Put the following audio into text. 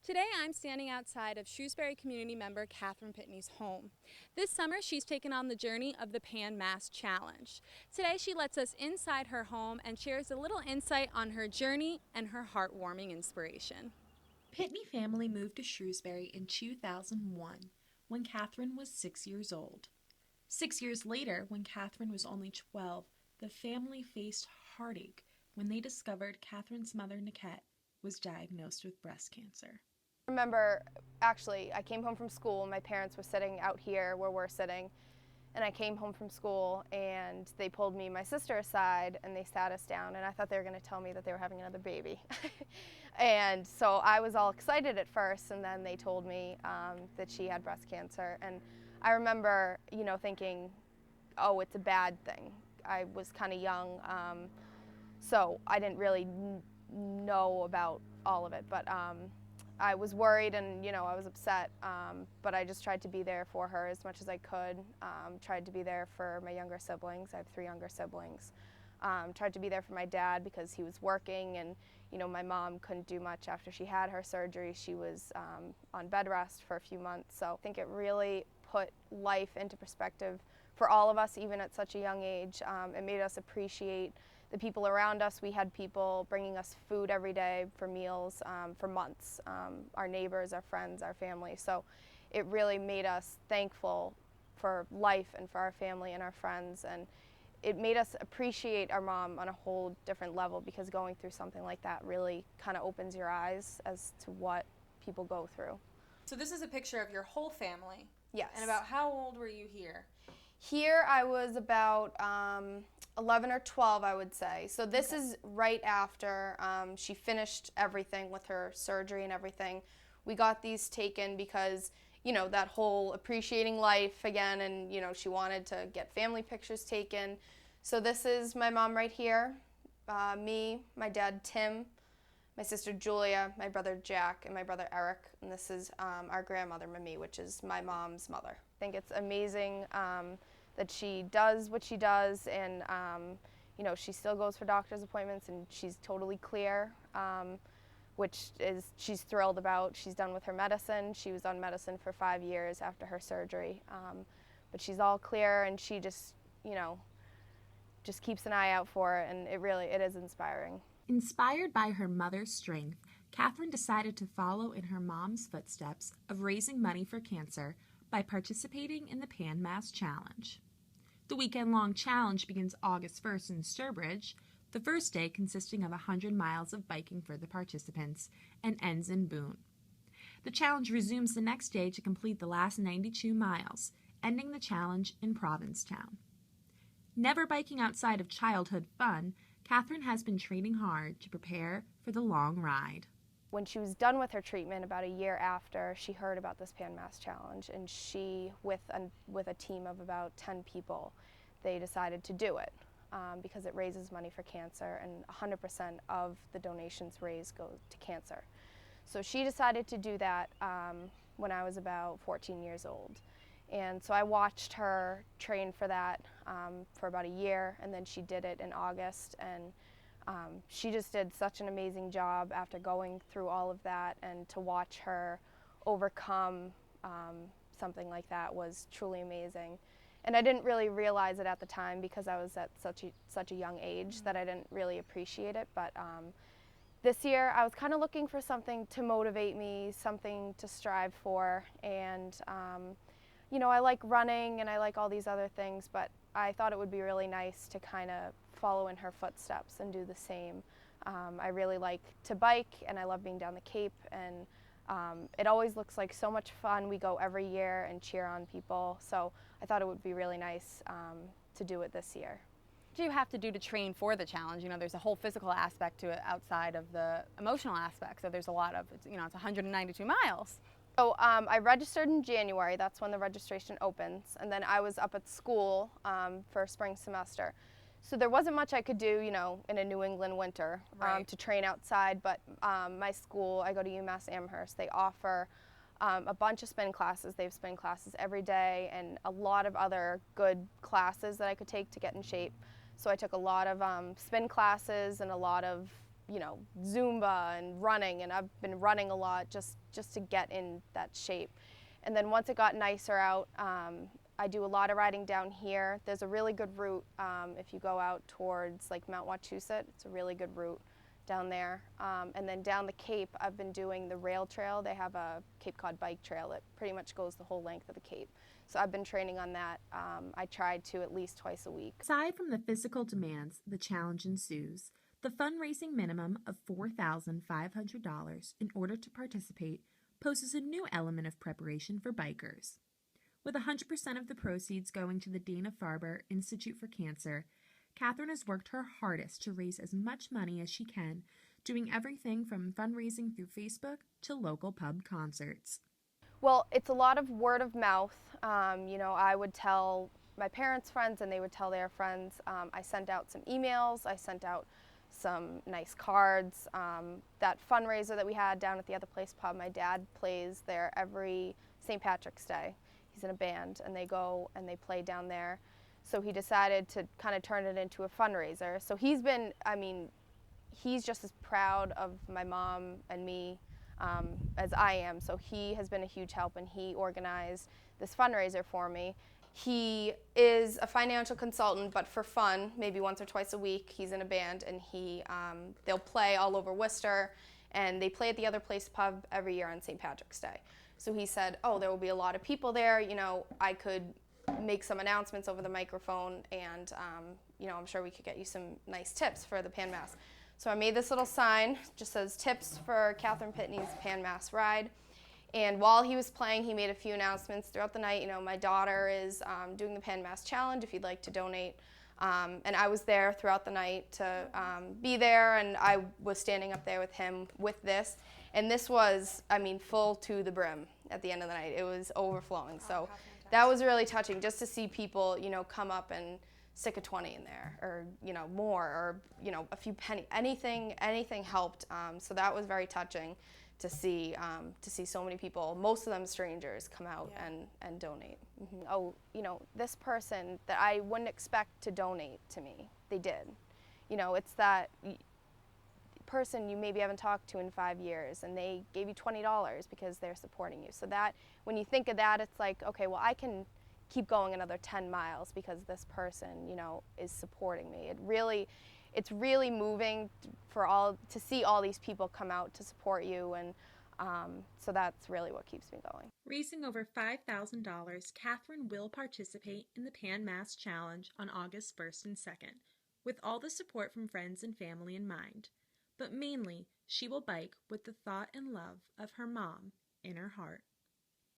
Today I'm standing outside of Shrewsbury community member Katherine Pitney's home. This summer she's taken on the journey of the Pan Mass Challenge. Today she lets us inside her home and shares a little insight on her journey and her heartwarming inspiration. Pitney family moved to Shrewsbury in 2001 when Katherine was 6 years old. 6 years later, when Katherine was only 12, the family faced heartache when they discovered Katherine's mother, Niket, was diagnosed with breast cancer. I remember, actually, I came home from school. My parents were sitting out here where we're sitting, and I came home from school, and they pulled me and my sister aside, and they sat us down, and I thought they were going to tell me that they were having another baby. And so I was all excited at first, and then they told me that she had breast cancer, and I remember, thinking, oh, it's a bad thing. I was kind of young, so I didn't really know about all of it, but I was worried and I was upset, but I just tried to be there for her as much as I could. Tried to be there for my younger siblings. I have 3 younger siblings. Tried to be there for my dad because he was working, and my mom couldn't do much after she had her surgery. She was on bed rest for a few months, so I think it really put life into perspective for all of us, even at such a young age. It made us appreciate the people around us. We had people bringing us food every day for meals for months, our neighbors, our friends, our family. So it really made us thankful for life and for our family and our friends. And it made us appreciate our mom on a whole different level, because going through something like that really kind of opens your eyes as to what people go through. So this is a picture of your whole family. Yes. And about how old were you here? Here I was about 11 or 12, I would say. So this is right after she finished everything with her surgery and everything. We got these taken because, that whole appreciating life again, and, she wanted to get family pictures taken. So this is my mom right here, me, my dad Tim, my sister Julia, my brother Jack, and my brother Eric. And this is our grandmother, Mimi, which is my mom's mother. I think it's amazing that she does what she does, and she still goes for doctor's appointments, and she's totally clear, which she's thrilled about. She's done with her medicine. She was on medicine for 5 years after her surgery, but she's all clear, and she just keeps an eye out for it, and it is inspiring. Inspired by her mother's strength, Katherine decided to follow in her mom's footsteps of raising money for cancer by participating in the Pan Mass Challenge. The weekend-long challenge begins August 1st in Sturbridge, the first day consisting of 100 miles of biking for the participants, and ends in Boone. The challenge resumes the next day to complete the last 92 miles, ending the challenge in Provincetown. Never biking outside of childhood fun, Katherine has been training hard to prepare for the long ride. When she was done with her treatment about a year after, she heard about this Pan Mass Challenge, and she, with a team of about 10 people, they decided to do it because it raises money for cancer, and 100% of the donations raised go to cancer. So she decided to do that when I was about 14 years old. And so I watched her train for that for about a year, and then she did it in August, and she just did such an amazing job after going through all of that, and to watch her overcome something like that was truly amazing. And I didn't really realize it at the time because I was at such a young age that I didn't really appreciate it. But this year I was kind of looking for something to motivate me, something to strive for, and I like running and I like all these other things, but I thought it would be really nice to kind of follow in her footsteps and do the same. I really like to bike, and I love being down the Cape, and it always looks like so much fun. We go every year and cheer on people, so I thought it would be really nice to do it this year. What do you have to do to train for the challenge? There's a whole physical aspect to it outside of the emotional aspect, so there's a lot of, it's 192 miles. So I registered in January. That's when the registration opens, and then I was up at school for spring semester. So there wasn't much I could do, in a New England winter to train outside, but my school, I go to UMass Amherst, they offer a bunch of spin classes. They have spin classes every day, and a lot of other good classes that I could take to get in shape. So I took a lot of spin classes and a lot of Zumba and running, and I've been running a lot just to get in that shape. And then once it got nicer out, I do a lot of riding down here. There's a really good route if you go out towards like Mount Wachusett. It's a really good route down there. And then down the Cape, I've been doing the rail trail. They have a Cape Cod bike trail that pretty much goes the whole length of the Cape. So I've been training on that. I try to at least twice a week. Aside from the physical demands, the challenge ensues. The fundraising minimum of $4,500 in order to participate poses a new element of preparation for bikers. With 100% of the proceeds going to the Dana-Farber Institute for Cancer, Katherine has worked her hardest to raise as much money as she can, doing everything from fundraising through Facebook to local pub concerts. Well, it's a lot of word of mouth. I would tell my parents' friends and they would tell their friends. I sent out some emails. I sent out some nice cards. That fundraiser that we had down at the Other Place pub, my dad plays there every St. Patrick's Day. He's in a band and they go and they play down there. So he decided to kind of turn it into a fundraiser. So he's just as proud of my mom and me as I am. So he has been a huge help, and he organized this fundraiser for me. He is a financial consultant, but for fun, maybe once or twice a week, he's in a band, and they'll play all over Worcester, and they play at the Other Place pub every year on St. Patrick's Day. So he said, there will be a lot of people there. I could make some announcements over the microphone, and I'm sure we could get you some nice tips for the Pan Mass. So I made this little sign, just says tips for Katherine Pitney's Pan Mass ride. And while he was playing, he made a few announcements throughout the night. My daughter is doing the Pan Mass Challenge if you'd like to donate. And I was there throughout the night to be there, and I was standing up there with him with this. And this was, full to the brim at the end of the night. It was overflowing. So that was really touching, just to see people, come up and stick a 20 in there, or more, or a few pennies. Anything helped. So that was very touching to see so many people, most of them strangers, come out and donate. Mm-hmm. This person that I wouldn't expect to donate to me, they did. It's that person you maybe haven't talked to in 5 years, and they gave you $20 because they're supporting you. So that, when you think of that, it's like, okay, well, I can keep going another 10 miles because this person, is supporting me. It's really moving to see all these people come out to support you, and so that's really what keeps me going. Raising over $5,000, Katherine will participate in the Pan Mass Challenge on August 1st and 2nd, with all the support from friends and family in mind. But mainly, she will bike with the thought and love of her mom in her heart.